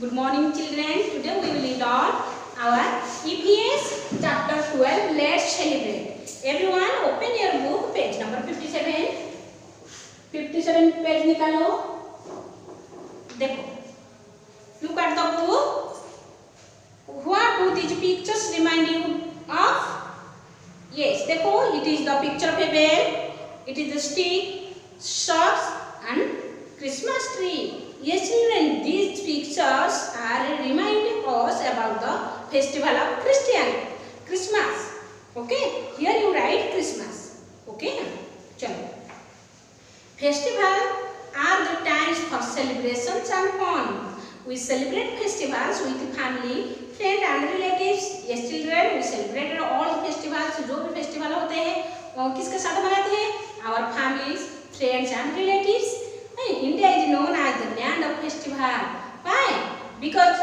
Good morning children. Today we will learn our EVS chapter 12. Let's celebrate. Everyone open your book page number 57. 57 page निकालो. देखो. Look at the book. What do these pictures remind you of? Yes, देखो. It is the picture of a bell. It is the stick, socks and Christmas tree. Yes children, these pictures are reminding us about the festival of Christmas. Okay, here you write Christmas. Okay, chalo. Festival are the times for celebrations and fun. We celebrate festivals with family, friends and relatives. Yes children, we celebrate all the festivals. जो भी festival होते हैं किसके साथ मनाते हैं? Our families, friends and relatives. India is known as the land of festival. Why? Because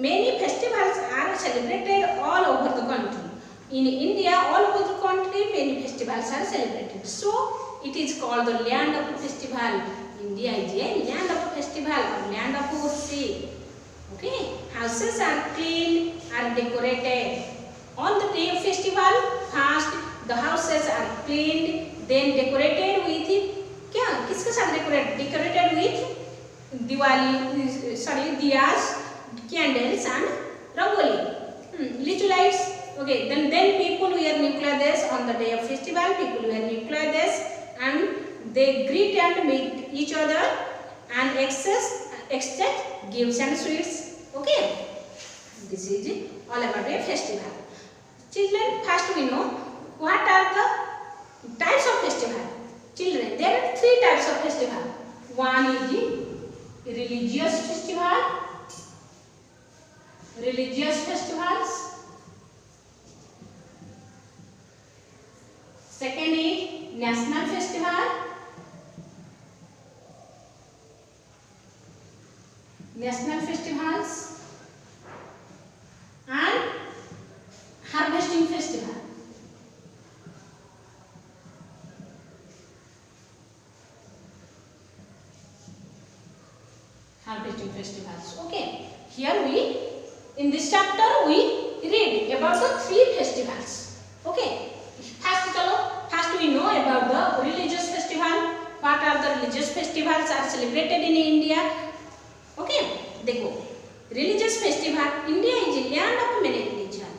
many festivals are celebrated all over the country. In India, all over the country, many festivals are celebrated. So, it is called the land of festival. India is a land of festival or land of worship. Okay? Houses are clean and decorated. On the day of festival, first the houses are cleaned, then decorated with क्या किसके साथ decorated with diyas, candles and rangoli, little lights. Okay, then people wear new clothes on the day of festival. People wear new clothes and they greet and meet each other and exchange gifts and sweets. Okay, this is all about a festival. Children, first we know what are the types of festival. Children, there are three types of festival. One is the religious festival. Religious festivals. Second is national festival. National festivals and harvesting festival. Harvesting festivals. Okay. Here in this chapter we read about the three festivals. Okay. First we know about the religious festival. What are the religious festivals are celebrated in India? Okay. देखो. Religious festival. India is a land of many religion.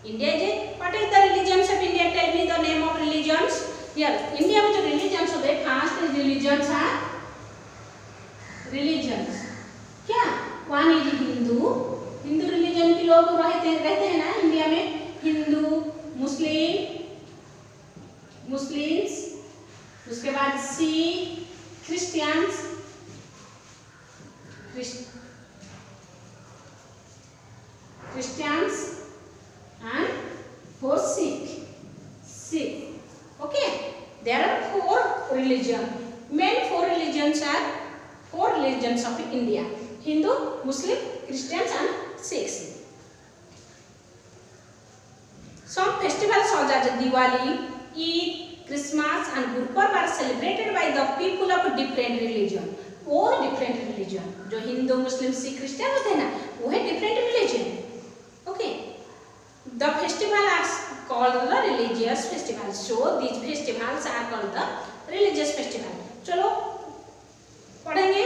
India is a, what is the religions of India? Tell me the name of religions. Here, India में जो religions होते हैं, first religions are religions. क्या? One is Hindu. Hindu religion के लोग रहते हैं ना इंडिया में. हिंदू, मुस्लिम्स, उसके बाद Sikh, Christians, and for Sikh. Okay, there are four religions. Main four religions are four religions of India: Hindu, Muslim, Christians, and Sikhs. Some festivals such as Diwali, Eid, Christmas, and Gurpurab are celebrated by the people of different religion. और different religion जो हिंदू, मुस्लिम, Sikh, Christian होते हैं ना, वो है different religion. Okay, the festival are called the religious festival. So these festivals are called the religious festival. चलो पढ़ेंगे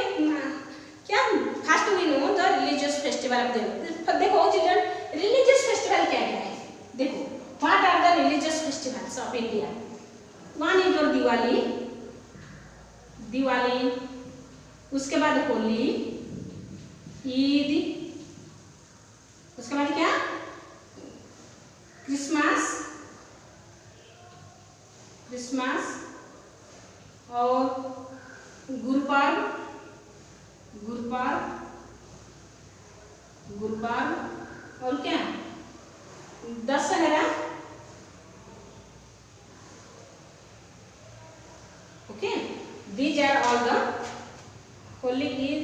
क्या? First we know the religious festival of the. देखो children, religious festival क्या है? देखो, what are the religious festivals of India? One is your Diwali, उसके बाद होली, ईद, उसके बाद क्या? क्रिसमस और गुरुपर्व और क्या? Dussehra. Okay, these are all the Holy, Eid,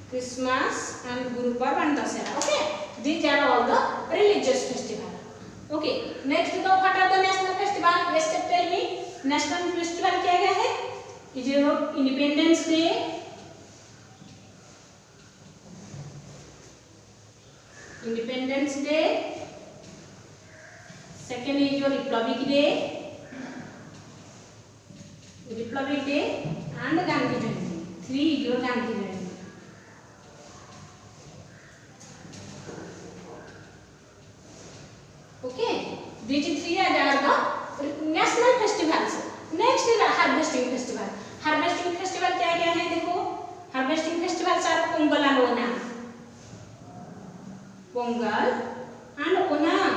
Christmas and Gurupurab and Dasara. Okay, these are all the religious festival. Okay, next what are the national festival? Yes, tell me. National festival क्या है? Is your Independence Day, independence day, second is your Republic day and Gandhi Jayanti. 3 is your Gandhi Jayanti. Okay, these 3 are the national festivals. Next is harvesting festival. Harvesting festival क्या क्या है देखो. Harvesting festivals are Pongal and Onam. Pongal and Onam.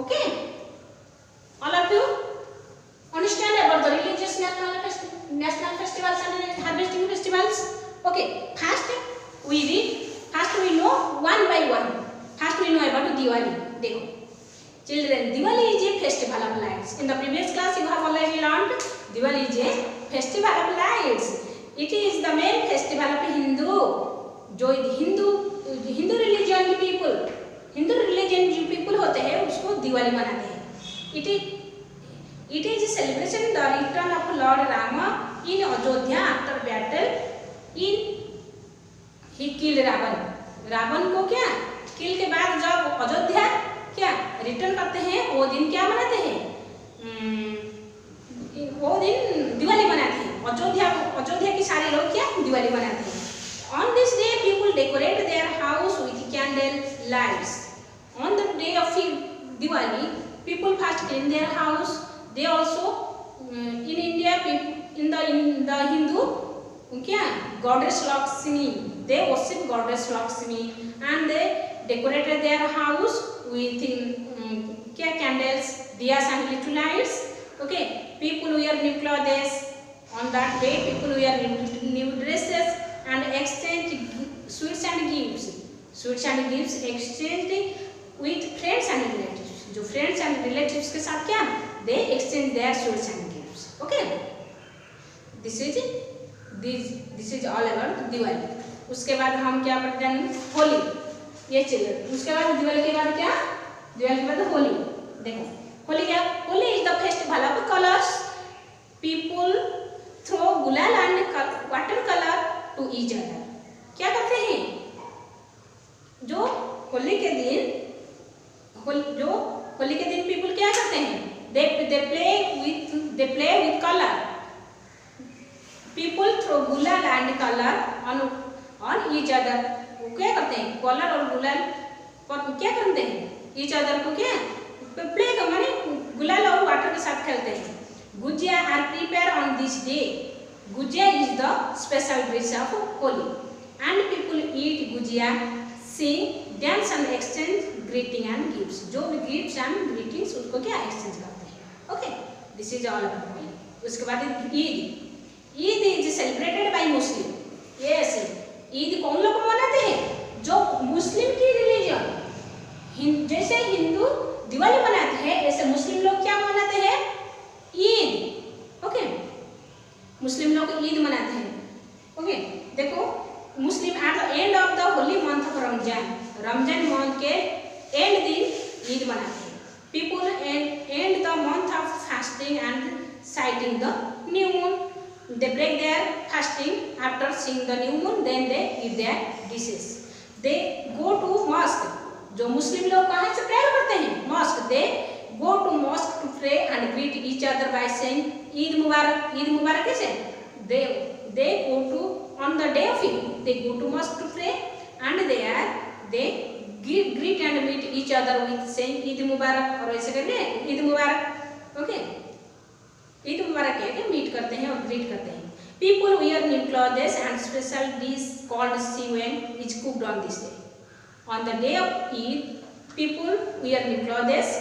Okay, all of you understand about the religious national festivals and harvesting festivals. Okay, first we know one by one. First we know about Diwali. देखो children, Diwali is a festival of lights. In the previous class you have already learned Diwali is a festival of lights. It is the main festival of Hindu. जो Hindu religion people होते हैं उसको दिवाली मनाते हैं. It is a celebration the return of Lord Rama in Ayodhya after battle. He killed Ravan को क्या किल के बाद जब अयोध्या क्या रिटर्न करते हैं वो दिन क्या मनाते हैं, वो दिन दिवाली मनाते हैं. अयोध्या की सारे लोग क्या दिवाली मनाते हैं. On this day people decorate their house with candle lights. On the day of Diwali people first clean their house. They also in India in the Hindu क्या goddess Lakshmi, they worship goddess Lakshmi and they decorated their house with क्या candles, diyas and little lights. Okay, people wear new clothes. On that day people wear new dresses and exchange sweets and gifts exchanged with friends and relatives. जो friends and relatives के साथ क्या they exchange their sweets and gifts. Okay, this is all about Diwali. उसके बाद हम क्या पढ़ते हैं होली. ये चिल्ड्रन उसके बाद दिवाली के बाद क्या, दिवाली के बाद होली. देखो होली क्या, Holi is the festival of colors. People throw गुलाल and water color to each other. क्या करते हैं जो होली के दिन people क्या करते हैं, they play with color. People throw गुलाल and color on each other. वो क्या करते हैं कलर और गुलाल पर क्या करते हैं each other को क्या प्ले का माने गुलाल और वाटर के साथ खेलते हैं. Gujiya are prepared on this day. Gujia is the special dish of Holi and people eat gujia, sing, dance and exchange greeting and gifts. जो भी gifts and greetings उसको क्या exchange करते हैं. Okay, this is all about Holi. उसके बाद Eid is celebrated by Muslim. Yes, Eid कौन लोग मनाते हैं, जो मुस्लिम की रिलीजन जैसे हिंदू दिवाली मनाते हैं ऐसे मुस्लिम लोग क्या मनाते हैं ईद. ओके, मुस्लिम लोग ईद मनाते हैं. ओके, देखो Muslim at the end of the holy month of Ramzan month के एंड दिन ईद मनाते हैं. People and the month of fasting and sighting the new moon. They break their fasting after seeing the new moon. Then they eat their dishes. They go to mosque. जो मुस्लिम लोग कहाँ से prayer करते हैं mosque. They go to mosque to pray and greet each other by saying Eid Mubarak. Eid Mubarak कैसे? They go to on the day of Eid. They go to mosque to pray and they greet and meet each other with saying Eid Mubarak. और ऐसे करके Eid Mubarak. Okay. Eid मुबारक कह के meet करते हैं और greet करते हैं. People wear new clothes and special dish called sewen is cooked on this day. On the day of Eid, people wear new clothes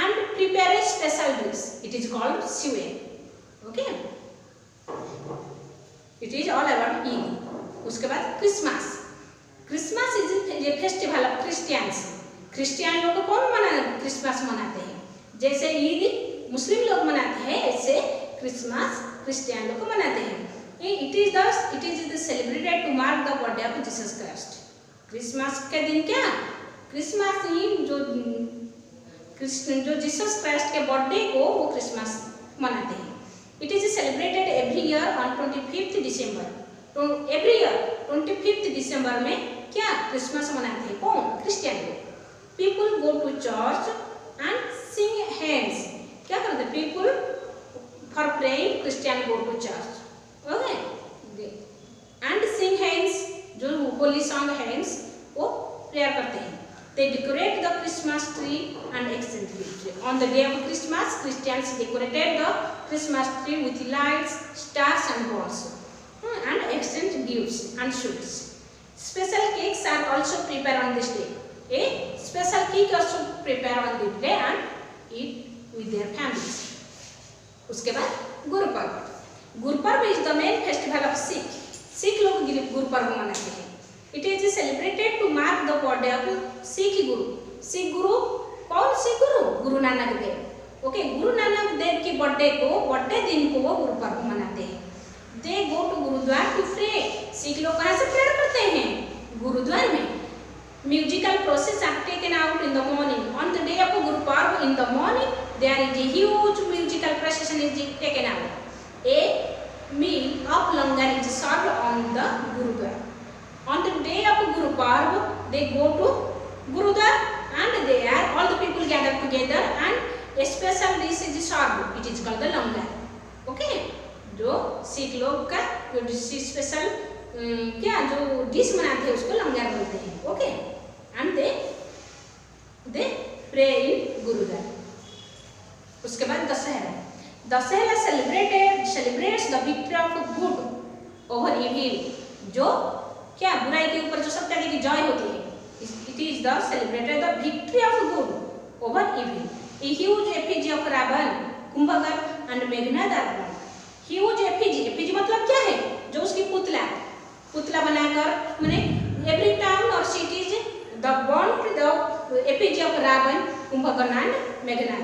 and prepare a special dish. It is called sewen. Okay, it is all about Eid. उसके बाद Christmas. Christmas is a festival of Christians. Christian लोग कौन Christmas मनाते हैं, जैसे ईद मुस्लिम लोग मनाते हैं ऐसे क्रिसमस क्रिश्चियन लोग मनाते हैं. It is celebrated to mark the birthday of Jesus Christ. Christmas के दिन क्या क्रिसमस जो जीसस क्राइस्ट के बर्थडे को वो क्रिसमस मनाते हैं. It is celebrated every year on 25 दिसंबर. तो एवरी ईयर 25 दिसंबर में क्या क्रिसमस मनाते हैं? कौन? क्रिश्चियन लोग। People go to church and sing hymns. क्या करते हैं? People for praying Christian go to church, okay, and sing hymns, जो होली सॉन्ग हेम्स वो प्रेयर करते हैं। They decorate the Christmas tree and exchange gifts. On the day of Christmas, Christians decorated the Christmas tree with lights, stars and balls, and exchange gifts and sweets. Special cakes are also prepared on this day. A special cake also prepared on this day and eat with their families. उसके बाद Gurpurab. Gurpurab is the main festival of Sikh. Sikh लोग गुरुपर्व मनाते हैं। It is celebrated to mark the birthday of Sikh Guru. Sikh Guru कौन? सिख गुरु Guru Nanak Dev. Okay, Guru Nanak Dev की birthday दिन को वो गुरुपर्व मनाते हैं। They go to gurdwara to pray. Sikh लोग कहाँ से प्रेयर करते हैं? गुरुद्वार में। Musical processions are taken out in the morning. On the day of Gurupurv in the morning, there is a huge musical procession is taken out. A meal of langar is served on the Gurudwara. On the day of Gurupurv, they go to Gurudwara and there all the people gather together and a special dish is served. It is called the langar. Okay? जो सिख लोग का जो special क्या जो dish बनाते हैं उसको लंगर बोलते हैं। Okay, and they pray in gurdwara. उसके बाद Dussehra. Dussehra celebrates the victory of good over evil. जो क्या बुराई के ऊपर जो सत्य की जय होती है, it is the celebrated the victory of good over evil. A huge effigy of Ravana, Kumbhakarna and Meghnad are burn. Huge effigy मतलब क्या है? जो उसकी पुतला बनाकर माने एवरी टाउन और cities the burn the effigy of Ravana, Kumbhakarna and Meghnad.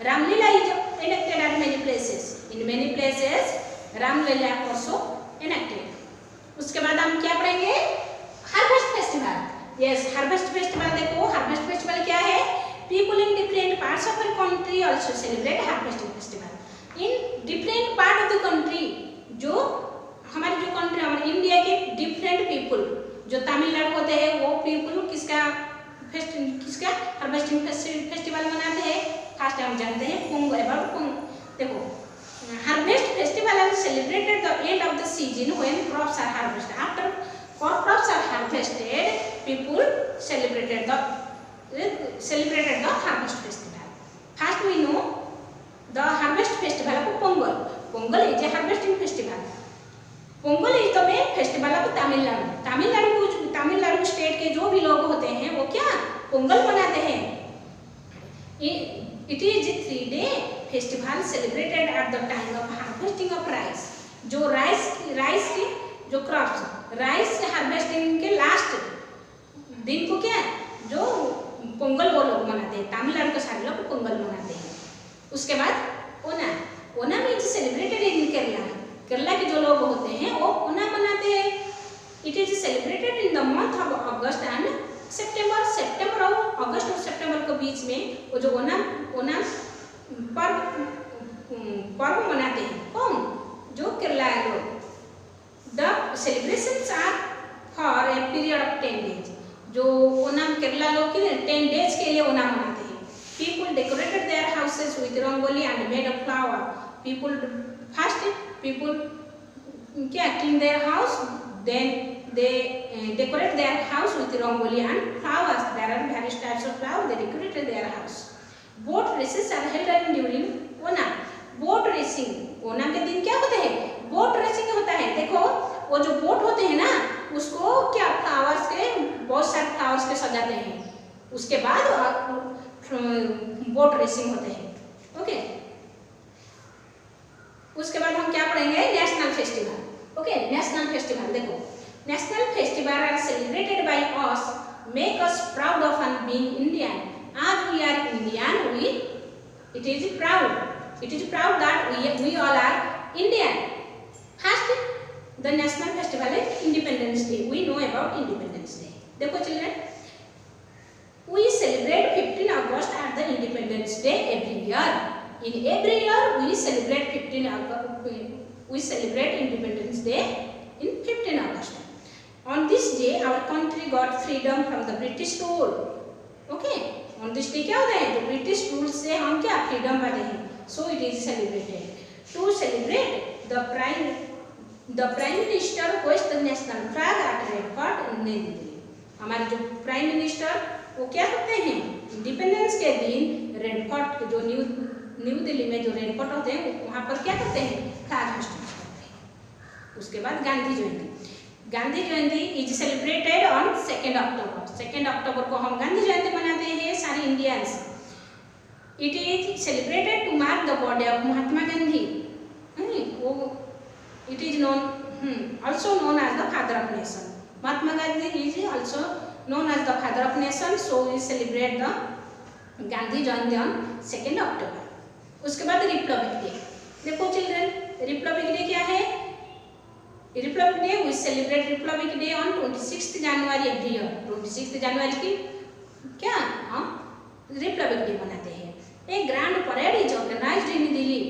Ramlila is enacted at many places. In many places, Ramlila also enacted. उसके बाद हम क्या पढ़ेंगे? Harvest festival. Yes, harvest festival देखो, हार्वेस्ट फेस्टिवल क्या है? People in different parts of our country also celebrate harvest festival. In different part of the country, जो हमारी जो कंट्री हमारे इंडिया के डिफरेंट पीपल, जो तमिलनाडु होते हैं वो पीपल किसका हार्वेस्टिंग फेस्टिवल मनाते हैं? फर्स्ट हम जानते हैं पोंगल। अबाउट पोंगल देखो, harvest festival is celebrated the end of the season when crops are harvested. After crops are harvested, people celebrated the harvest festival. First we know the harvest festival of Pongal. Pongal is a harvesting festival. Pongal is the main festival of Tamil Nadu. Tamil Nadu state के जो भी लोग होते हैं वो क्या पोंगल मनाते हैं। It is a 3-day festival celebrated at the time of harvesting of rice. जो राइस की जो क्रॉप्स राइस हार्वेस्टिंग के लास्ट दिन को क्या जो पोंगल वो लोग मनाते हैं। तमिलनाडु के सारे लोग पोंगल मनाते हैं। उसके बाद ओना मीन्स सेलिब्रेटेड इन केरला के जो लोग होते हैं वो ओना मनाते हैं। It is celebrated in the month of August and September. सितंबर और अगस्त और सितंबर के बीच में वो जो ओनम पर्व मनाते हैं। कौन? जो केरला लोग। The celebrations are for a period of 10 days. जो ओनम केरला लोग के 10 days के लिए ओनम मनाते हैं। People decorated their houses with rangoli and made of flower. People क्या clean their house, then they decorate their house with rangoli and flowers. There are various types of flowers. They decorated their house. Boat races are held during Onam. Boat racing Onam के दिन क्या होते हैं? Boat racing होता है। देखो वो जो बोट होते हैं ना उसको क्या फ्लावर्स के बहुत सारे फ्लावर्स के सजाते हैं। उसके बाद बोट रेसिंग होते हैं। ओके, उसके बाद हम क्या पढ़ेंगे? National festival. Okay, national festival देखो, national festival are celebrated by us, make us proud of and being Indian. आज we are Indian, it is proud that we all are Indian. First, the national festival is Independence Day. We know about Independence Day. देखो children, we celebrate 15 August as the Independence Day every year. In every year we celebrate Independence Day in 15 August. On this this day our country got freedom from the British rule. Okay, on this day क्या होता है, तो British rule से हम क्या freedom पाते हैं. So it is celebrated. To celebrate, the prime minister hoists the national flag at Red Fort in New Delhi. हमारे जो प्राइम मिनिस्टर वो क्या करते हैं, इंडिपेंडेंस के दिन रेड फोर्ट जो न्यू दिल्ली में जो रेड फोर्ट होते हैं वहाँ पर क्या करते हैं, फ्लैग होस्टिंग करते हैं. उसके बाद Gandhi Jayanti is celebrated on 2 October. 2 अक्टूबर को हम गांधी जयंती मनाते हैं सारे Indians. It is celebrated to mark the birthday of Mahatma Gandhi. It is known also known as the father of nation. Mahatma Gandhi is also known as the father of nation, so we celebrate the Gandhi Jayanti on 2 October. उसके बाद republic day. देखो children, republic day क्या है, republic day we celebrate republic day on 26 January every year. 26 जनवरी की क्या हम republic day मनाते हैं. एक grand parade is organised in Delhi.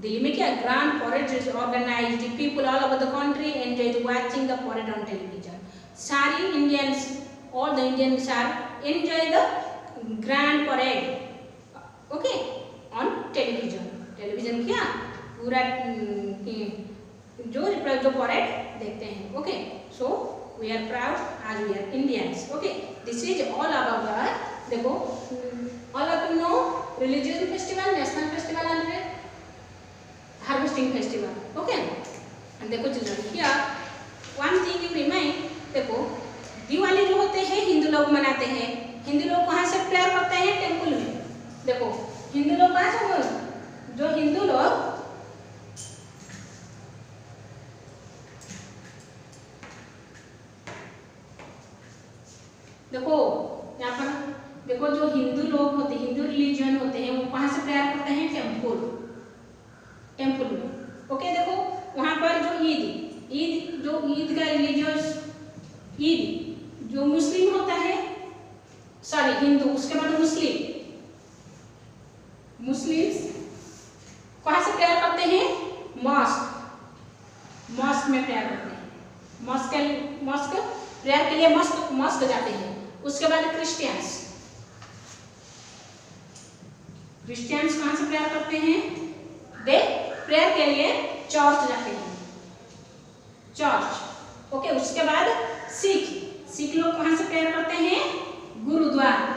Delhi में क्या grand parade is organised. People all over the country enjoy watching the parade on television. सारी Indians, all the Indians are enjoy the grand parade, okay, on television. Television क्या पूरा जो parade देखते हैं. Okay, so we are proud आज we are Indians. Okay, this is all about our, देखो all of you know religious festival, national festival and harvesting festival. Okay, देखो children here one thing you remind. देखो दिवाली जो होते हैं हिंदू लोग मनाते हैं. हिंदू लोग कहाँ से प्रेयर करते हैं, टेम्पल में. देखो हिंदू लोग कहाँ से, जो हिंदू लोग देखो यहाँ पर देखो जो हिंदू लोग होते हैं, हिंदू रिलीजन होते हैं, वो कहाँ से प्रेयर करते हैं, टेम्पल में. ओके, देखो वहाँ पर जो ईद का रिलीजियस ईद जो मुस्लिम होता है, सॉरी हिंदू, उसके बाद मुस्लिम्स कहाँ से प्रेयर करते हैं, मॉस्क में प्रेयर करते हैं. मॉस्क प्रेयर के लिए मॉस्क जाते हैं. उसके बाद क्रिश्चियंस कहाँ से प्रेयर करते हैं, दे प्रेयर के लिए चर्च जाते हैं, चर्च. ओके, उसके बाद सिख लोग कहाँ से प्रेयर करते हैं, गुरुद्वारा.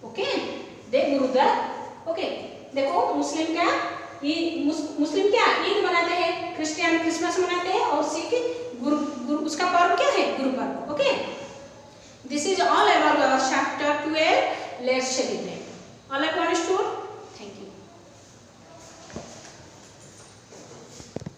ओके, दे गुरुद्वारा. ओके, देखो मुस्लिम क्या ईद मनाते हैं, क्रिश्चियन क्रिसमस मनाते हैं, और सिख गुरु उसका पर्व क्या है, Gurpurab. Okay, this is all about our chapter 12. Let's celebrate. All have understood.